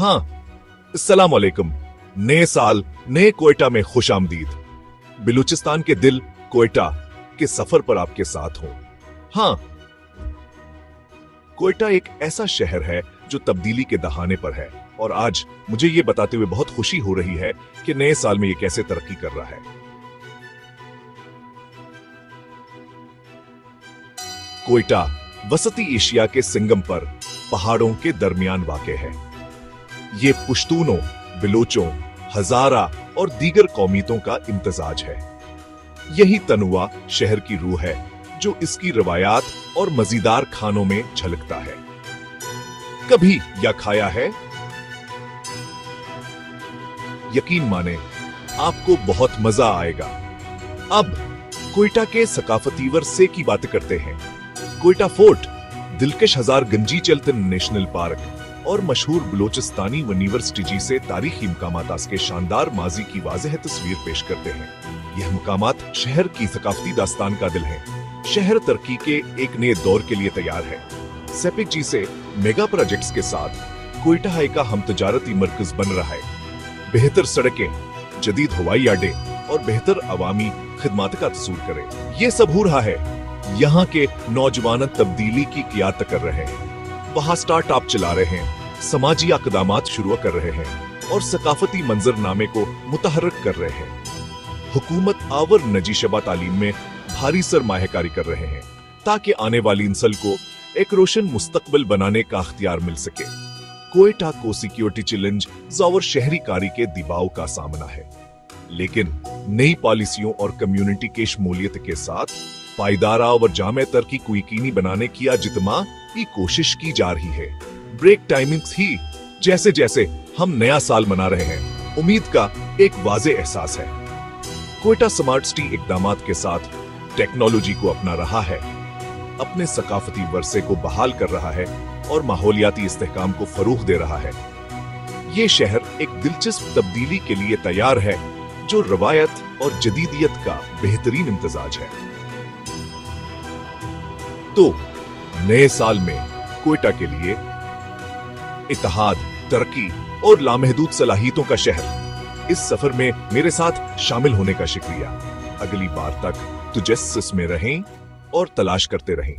हाँ, अस्सलाम वालेकुम। नए साल, नए कोयटा में खुश आमदीद। बलूचिस्तान के दिल कोयटा के सफर पर आपके साथ हूं। हाँ, कोयटा एक ऐसा शहर है जो तब्दीली के दहाने पर है और आज मुझे ये बताते हुए बहुत खुशी हो रही है कि नए साल में ये कैसे तरक्की कर रहा है। कोयटा वसती एशिया के संगम पर पहाड़ों के दरमियान वाक़े है। ये पुश्तूनों, बिलोचों, हजारा और दीगर कौमियतों का इम्तजाज है। यही तनुआ शहर की रूह है जो इसकी रवायात और मजेदार खानों में झलकता है। कभी या खाया है? यकीन माने आपको बहुत मजा आएगा। अब कोयटा के सकाफती वर्से की बात करते हैं। कोयटा फोर्ट, दिलकश हजार गंजी चलतन नेशनल पार्क और मशहूर बलोचिस्तानी यूनिवर्सिटी से तारीखी मकामात के शानदार माजी की वाज़ेह तस्वीर पेश करते हैं। यह मकामात शहर की सकाफती दास्तान का दिल है। शहर तरक्की के एक नए दौर के लिए तैयार है। सेपिक जी से मेगा प्रोजेक्ट्स के साथ कोयटा का हम तजारती मरकज बन रहा है। बेहतर सड़कें, जदीद हवाई अड्डे और बेहतर अवामी खिदमात का तसूर करे। ये सब हो रहा है। यहाँ के नौजवान तब्दीली की क़ियादत कर रहे हैं। वहाँ स्टार्टअप चला रहे हैं, समाजी अक़दामात शुरू कर रहे हैं और सकाफती मंजरनामे को मुतहर्रिक कर रहे हैं। हुकूमत आवर नजीशबा तालीम में भारी सरमायाकारी कर रहे हैं ताकि आने वाली नस्ल को एक रोशन मुस्तकबिल बनाने का अख्तियार मिल सके। कोयटा को सिक्योरिटी चैलेंज और शहरी कारी के दबाव का सामना है, लेकिन नई पॉलिसियों और कम्युनिटी के शमूलियत के साथ पायदारा और जामे तरक्की को यकीनी बनाने की जितना की कोशिश की जा रही है। ब्रेक टाइमिंग्स ही जैसे जैसे हम नया साल मना रहे हैं, उम्मीद का एक वाज़े एहसास है। कोयटा स्मार्ट सिटी इक़दामात के साथ टेक्नोलॉजी को अपना रहा है, अपने सकाफती वर्से को बहाल कर रहा है और माहौलियाती इस्तेहकाम को फरोग़ दे रहा है। ये शहर एक दिलचस्प तब्दीली के लिए तैयार है जो रवायत और जदीदियत का बेहतरीन इम्तजाज है। तो नए साल में कोयटा के लिए इत्तेहाद, तरक्की और लामहदूद सलाहियतों का शहर। इस सफर में मेरे साथ शामिल होने का शुक्रिया। अगली बार तक तुजस्सुस में रहें और तलाश करते रहें।